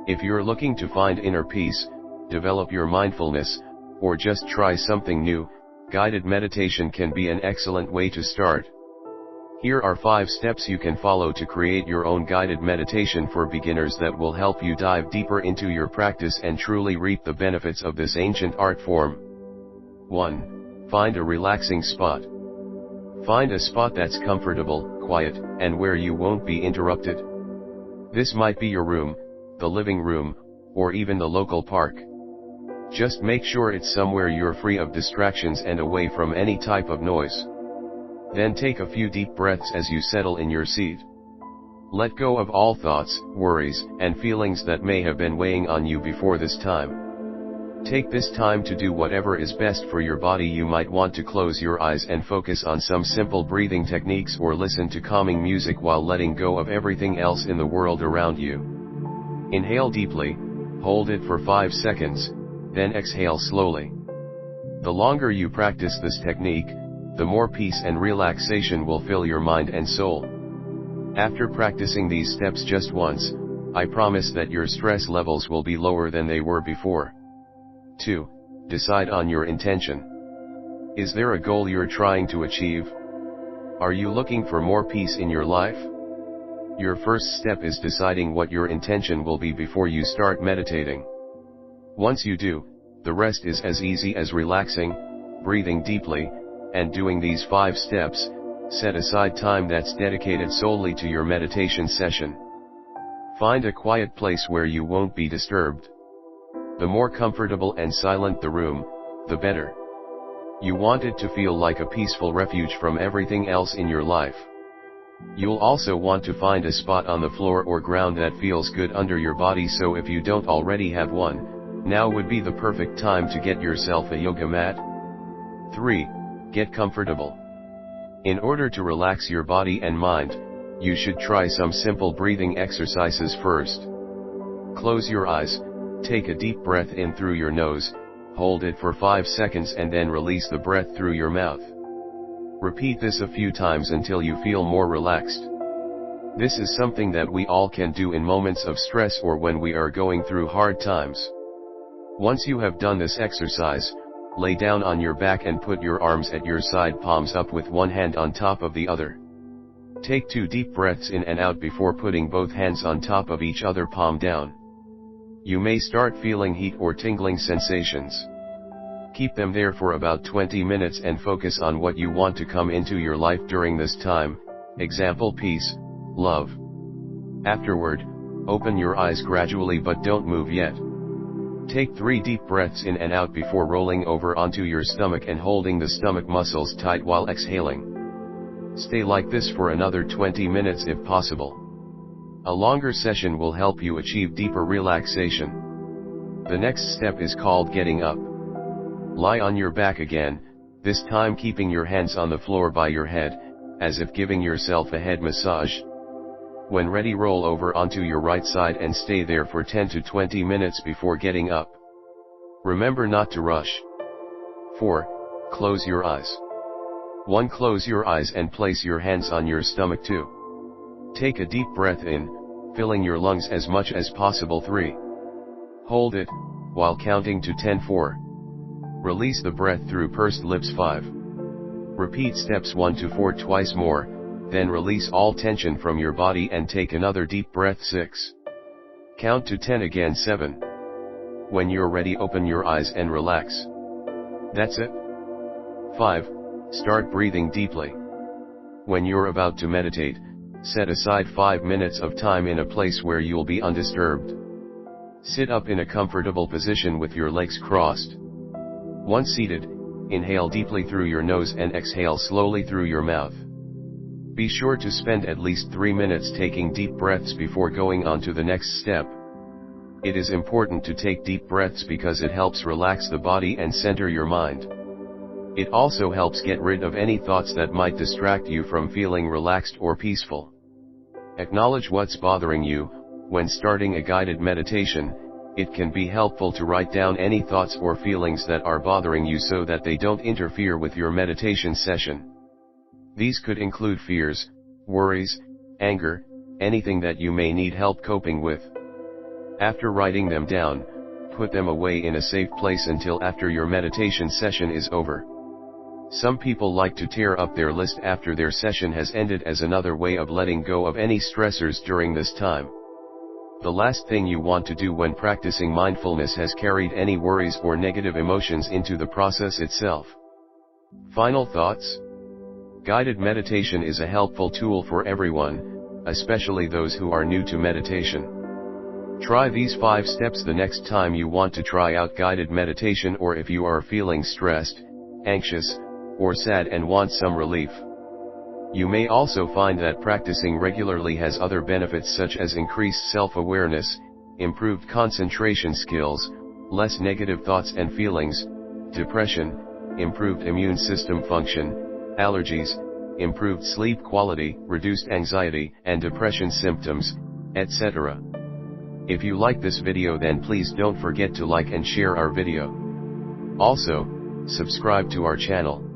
If you're looking to find inner peace, develop your mindfulness, or just try something new, guided meditation can be an excellent way to start. Here are 5 steps you can follow to create your own guided meditation for beginners that will help you dive deeper into your practice and truly reap the benefits of this ancient art form. 1. Find a relaxing spot. Find a spot that's comfortable, quiet, and where you won't be interrupted. This might be your room, the living room, or even the local park. Just make sure it's somewhere you're free of distractions and away from any type of noise. Then take a few deep breaths as you settle in your seat. Let go of all thoughts, worries, and feelings that may have been weighing on you before this time. Take this time to do whatever is best for your body. You might want to close your eyes and focus on some simple breathing techniques or listen to calming music while letting go of everything else in the world around you. Inhale deeply, hold it for 5 seconds, then exhale slowly. The longer you practice this technique, the more peace and relaxation will fill your mind and soul. After practicing these steps just once, I promise that your stress levels will be lower than they were before. 2. Decide on your intention. Is there a goal you're trying to achieve? Are you looking for more peace in your life? Your first step is deciding what your intention will be before you start meditating. Once you do, the rest is as easy as relaxing, breathing deeply, and doing these 5 steps. Set aside time that's dedicated solely to your meditation session. Find a quiet place where you won't be disturbed. The more comfortable and silent the room, the better. You want it to feel like a peaceful refuge from everything else in your life. You'll also want to find a spot on the floor or ground that feels good under your body, so if you don't already have one, now would be the perfect time to get yourself a yoga mat. 3. Get comfortable. In order to relax your body and mind, you should try some simple breathing exercises first. Close your eyes, take a deep breath in through your nose, hold it for 5 seconds and then release the breath through your mouth. Repeat this a few times until you feel more relaxed. This is something that we all can do in moments of stress or when we are going through hard times. Once you have done this exercise, lay down on your back and put your arms at your side, palms up with one hand on top of the other. Take 2 deep breaths in and out before putting both hands on top of each other, palm down. You may start feeling heat or tingling sensations. Keep them there for about 20 minutes and focus on what you want to come into your life during this time, example peace, love. Afterward, open your eyes gradually but don't move yet. Take 3 deep breaths in and out before rolling over onto your stomach and holding the stomach muscles tight while exhaling. Stay like this for another 20 minutes if possible. A longer session will help you achieve deeper relaxation. The next step is called getting up. Lie on your back again, this time keeping your hands on the floor by your head, as if giving yourself a head massage. When ready, roll over onto your right side and stay there for 10 to 20 minutes before getting up. Remember not to rush. 4. Close your eyes. 1. Close your eyes and place your hands on your stomach. 2. Take a deep breath in, filling your lungs as much as possible. 3. Hold it, while counting to 10. 4. Release the breath through pursed lips. 5. Repeat steps 1 to 4 twice more, then release all tension from your body and take another deep breath. 6. Count to 10 again. 7. When you're ready, open your eyes and relax. That's it. 5. Start breathing deeply. When you're about to meditate, set aside 5 minutes of time in a place where you'll be undisturbed. Sit up in a comfortable position with your legs crossed. Once seated, inhale deeply through your nose and exhale slowly through your mouth. Be sure to spend at least 3 minutes taking deep breaths before going on to the next step. It is important to take deep breaths because it helps relax the body and center your mind. It also helps get rid of any thoughts that might distract you from feeling relaxed or peaceful. Acknowledge what's bothering you. When starting a guided meditation, it can be helpful to write down any thoughts or feelings that are bothering you so that they don't interfere with your meditation session. These could include fears, worries, anger, anything that you may need help coping with. After writing them down, put them away in a safe place until after your meditation session is over. Some people like to tear up their list after their session has ended as another way of letting go of any stressors during this time. The last thing you want to do when practicing mindfulness has carried any worries or negative emotions into the process itself. Final thoughts? Guided meditation is a helpful tool for everyone, especially those who are new to meditation. Try these 5 steps the next time you want to try out guided meditation, or if you are feeling stressed, anxious, or sad and want some relief. You may also find that practicing regularly has other benefits such as increased self-awareness, improved concentration skills, less negative thoughts and feelings, depression, improved immune system function, allergies, improved sleep quality, reduced anxiety and depression symptoms, etc. If you like this video, then please don't forget to like and share our video. Also, subscribe to our channel.